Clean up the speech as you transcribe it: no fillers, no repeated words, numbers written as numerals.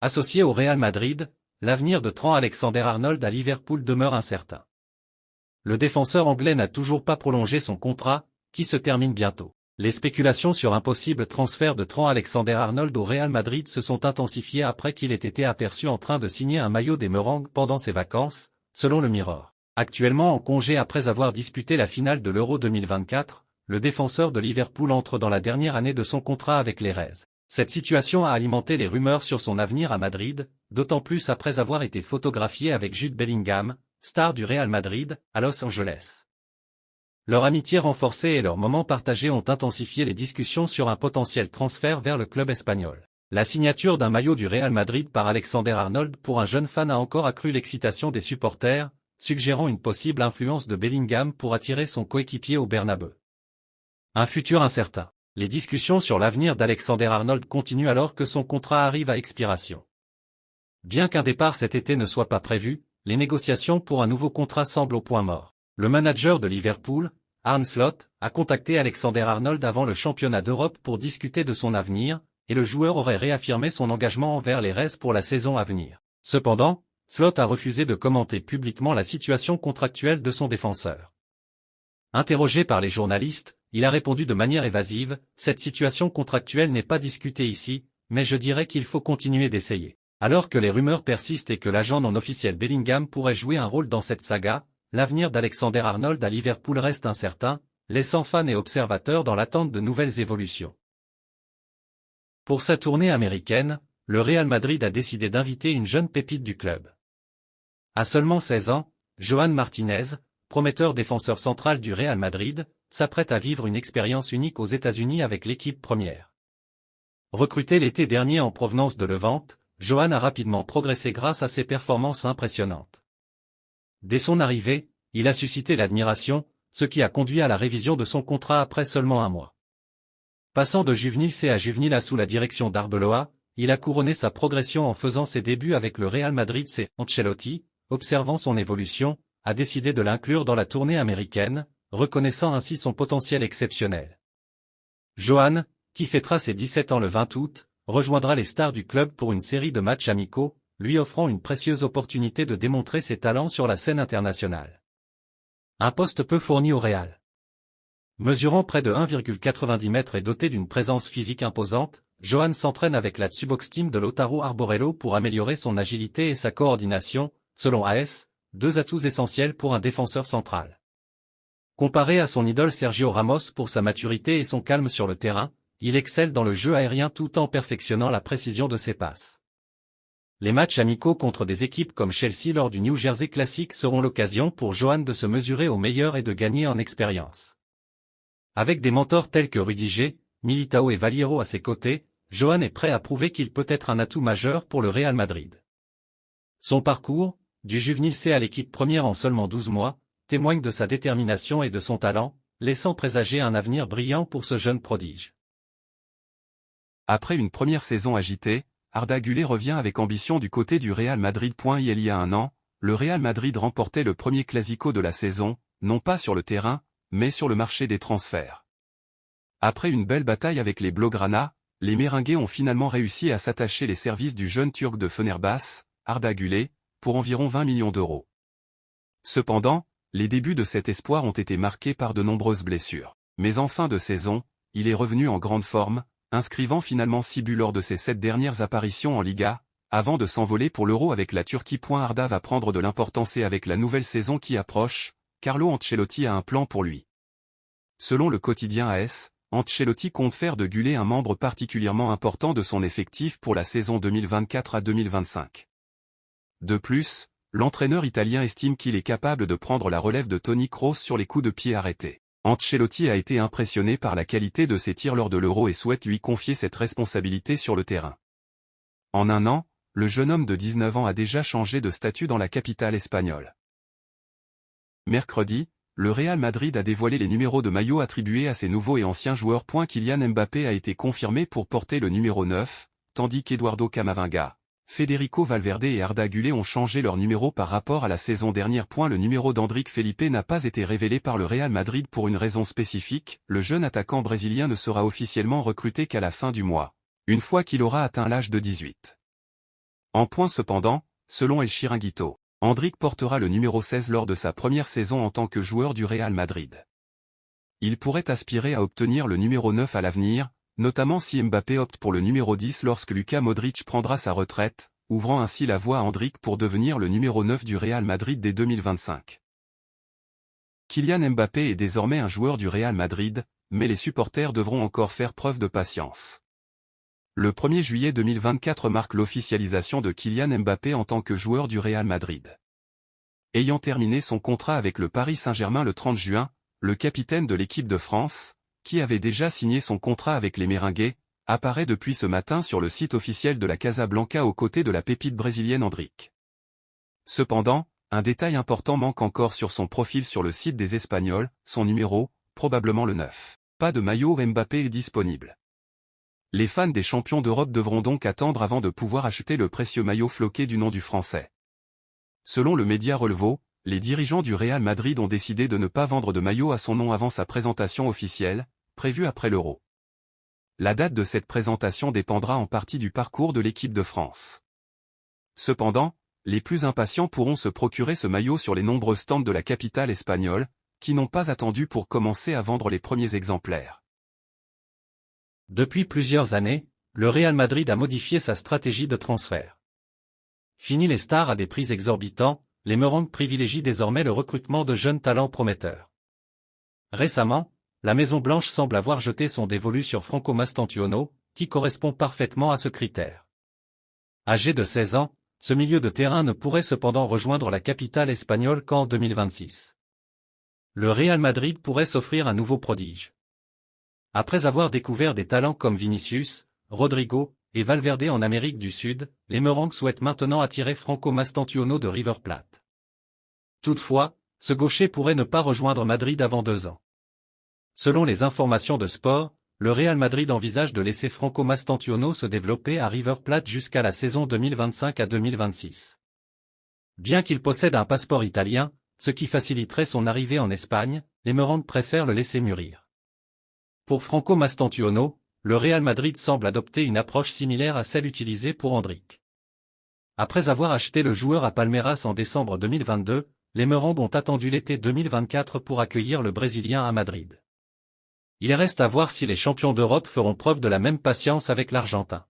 Associé au Real Madrid, l'avenir de Trent Alexander-Arnold à Liverpool demeure incertain. Le défenseur anglais n'a toujours pas prolongé son contrat, qui se termine bientôt. Les spéculations sur un possible transfert de Trent Alexander-Arnold au Real Madrid se sont intensifiées après qu'il ait été aperçu en train de signer un maillot des Merengues pendant ses vacances, selon le Mirror. Actuellement en congé après avoir disputé la finale de l'Euro 2024, le défenseur de Liverpool entre dans la dernière année de son contrat avec les Reds. Cette situation a alimenté les rumeurs sur son avenir à Madrid, d'autant plus après avoir été photographié avec Jude Bellingham, star du Real Madrid, à Los Angeles. Leur amitié renforcée et leurs moments partagés ont intensifié les discussions sur un potentiel transfert vers le club espagnol. La signature d'un maillot du Real Madrid par Alexander-Arnold pour un jeune fan a encore accru l'excitation des supporters, suggérant une possible influence de Bellingham pour attirer son coéquipier au Bernabeu. Un futur incertain. Les discussions sur l'avenir d'Alexander-Arnold continuent alors que son contrat arrive à expiration. Bien qu'un départ cet été ne soit pas prévu, les négociations pour un nouveau contrat semblent au point mort. Le manager de Liverpool, Arne Slot, a contacté Alexander-Arnold avant le championnat d'Europe pour discuter de son avenir, et le joueur aurait réaffirmé son engagement envers les Reds pour la saison à venir. Cependant, Slot a refusé de commenter publiquement la situation contractuelle de son défenseur. Interrogé par les journalistes, il a répondu de manière évasive, « Cette situation contractuelle n'est pas discutée ici, mais je dirais qu'il faut continuer d'essayer. » Alors que les rumeurs persistent et que l'agent non officiel Bellingham pourrait jouer un rôle dans cette saga, l'avenir d'Alexander-Arnold à Liverpool reste incertain, laissant fans et observateurs dans l'attente de nouvelles évolutions. Pour sa tournée américaine, le Real Madrid a décidé d'inviter une jeune pépite du club. À seulement 16 ans, Johan Martinez, prometteur défenseur central du Real Madrid, s'apprête à vivre une expérience unique aux États-Unis avec l'équipe première. Recruté l'été dernier en provenance de Levante, Johan a rapidement progressé grâce à ses performances impressionnantes. Dès son arrivée, il a suscité l'admiration, ce qui a conduit à la révision de son contrat après seulement un mois. Passant de Juvenil C à Juvenil A sous la direction d'Arbeloa, il a couronné sa progression en faisant ses débuts avec le Real Madrid C. Ancelotti, observant son évolution, a décidé de l'inclure dans la tournée américaine, reconnaissant ainsi son potentiel exceptionnel. Johan, qui fêtera ses 17 ans le 20 août, rejoindra les stars du club pour une série de matchs amicaux, lui offrant une précieuse opportunité de démontrer ses talents sur la scène internationale. Un poste peu fourni au Real. Mesurant près de 1,90 m et doté d'une présence physique imposante, Johan s'entraîne avec la Tsubox Team de Lautaro Arborello pour améliorer son agilité et sa coordination, selon AS, deux atouts essentiels pour un défenseur central. Comparé à son idole Sergio Ramos pour sa maturité et son calme sur le terrain, il excelle dans le jeu aérien tout en perfectionnant la précision de ses passes. Les matchs amicaux contre des équipes comme Chelsea lors du New Jersey Classic seront l'occasion pour Johan de se mesurer aux meilleurs et de gagner en expérience. Avec des mentors tels que Rudiger, Militao et Valiero à ses côtés, Johan est prêt à prouver qu'il peut être un atout majeur pour le Real Madrid. Son parcours, du juvénile C à l'équipe première en seulement 12 mois, témoigne de sa détermination et de son talent, laissant présager un avenir brillant pour ce jeune prodige. Après une première saison agitée, Arda Güler revient avec ambition du côté du Real Madrid. Il y a un an, le Real Madrid remportait le premier Clasico de la saison, non pas sur le terrain, mais sur le marché des transferts. Après une belle bataille avec les Blaugrana, les Merengues ont finalement réussi à s'attacher les services du jeune Turc de Fenerbahçe, Arda Güler, pour environ 20 millions d'euros. Cependant, les débuts de cet espoir ont été marqués par de nombreuses blessures. Mais en fin de saison, il est revenu en grande forme, inscrivant finalement 6 buts lors de ses 7 dernières apparitions en Liga, avant de s'envoler pour l'Euro avec la Turquie. Arda va prendre de l'importance et avec la nouvelle saison qui approche, Carlo Ancelotti a un plan pour lui. Selon le quotidien AS, Ancelotti compte faire de Güler un membre particulièrement important de son effectif pour la saison 2024 à 2025. De plus, l'entraîneur italien estime qu'il est capable de prendre la relève de Toni Kroos sur les coups de pied arrêtés. Ancelotti a été impressionné par la qualité de ses tirs lors de l'Euro et souhaite lui confier cette responsabilité sur le terrain. En un an, le jeune homme de 19 ans a déjà changé de statut dans la capitale espagnole. Mercredi, le Real Madrid a dévoilé les numéros de maillot attribués à ses nouveaux et anciens joueurs. Kylian Mbappé a été confirmé pour porter le numéro 9, tandis qu'Eduardo Camavinga, Federico Valverde et Arda Güler ont changé leur numéro par rapport à la saison dernière. Le numéro d'Endrick Felipe n'a pas été révélé par le Real Madrid pour une raison spécifique, le jeune attaquant brésilien ne sera officiellement recruté qu'à la fin du mois, une fois qu'il aura atteint l'âge de 18. En point cependant, selon El Chiringuito, Endrick portera le numéro 16 lors de sa première saison en tant que joueur du Real Madrid. Il pourrait aspirer à obtenir le numéro 9 à l'avenir, notamment si Mbappé opte pour le numéro 10 lorsque Luka Modric prendra sa retraite, ouvrant ainsi la voie à Endrick pour devenir le numéro 9 du Real Madrid dès 2025. Kylian Mbappé est désormais un joueur du Real Madrid, mais les supporters devront encore faire preuve de patience. Le 1er juillet 2024 marque l'officialisation de Kylian Mbappé en tant que joueur du Real Madrid. Ayant terminé son contrat avec le Paris Saint-Germain le 30 juin, le capitaine de l'équipe de France, qui avait déjà signé son contrat avec les Merengues, apparaît depuis ce matin sur le site officiel de la Casablanca aux côtés de la pépite brésilienne Endrick. Cependant, un détail important manque encore sur son profil sur le site des Espagnols, son numéro, probablement le 9. Pas de maillot Mbappé est disponible. Les fans des champions d'Europe devront donc attendre avant de pouvoir acheter le précieux maillot floqué du nom du Français. Selon le média Relevo, les dirigeants du Real Madrid ont décidé de ne pas vendre de maillot à son nom avant sa présentation officielle, prévue après l'Euro. La date de cette présentation dépendra en partie du parcours de l'équipe de France. Cependant, les plus impatients pourront se procurer ce maillot sur les nombreux stands de la capitale espagnole, qui n'ont pas attendu pour commencer à vendre les premiers exemplaires. Depuis plusieurs années, le Real Madrid a modifié sa stratégie de transfert. Fini les stars à des prix exorbitants, les Merengues privilégient désormais le recrutement de jeunes talents prometteurs. Récemment, la Maison-Blanche semble avoir jeté son dévolu sur Franco Mastantuono, qui correspond parfaitement à ce critère. Âgé de 16 ans, ce milieu de terrain ne pourrait cependant rejoindre la capitale espagnole qu'en 2026. Le Real Madrid pourrait s'offrir un nouveau prodige. Après avoir découvert des talents comme Vinicius, Rodrigo et Valverde en Amérique du Sud, les Merengues souhaitent maintenant attirer Franco Mastantuono de River Plate. Toutefois, ce gaucher pourrait ne pas rejoindre Madrid avant 2 ans. Selon les informations de Sport, le Real Madrid envisage de laisser Franco Mastantuono se développer à River Plate jusqu'à la saison 2025 à 2026. Bien qu'il possède un passeport italien, ce qui faciliterait son arrivée en Espagne, les Merengues préfèrent le laisser mûrir. Pour Franco Mastantuono, le Real Madrid semble adopter une approche similaire à celle utilisée pour Endrick. Après avoir acheté le joueur à Palmeiras en décembre 2022, les Merengues ont attendu l'été 2024 pour accueillir le Brésilien à Madrid. Il reste à voir si les champions d'Europe feront preuve de la même patience avec l'Argentin.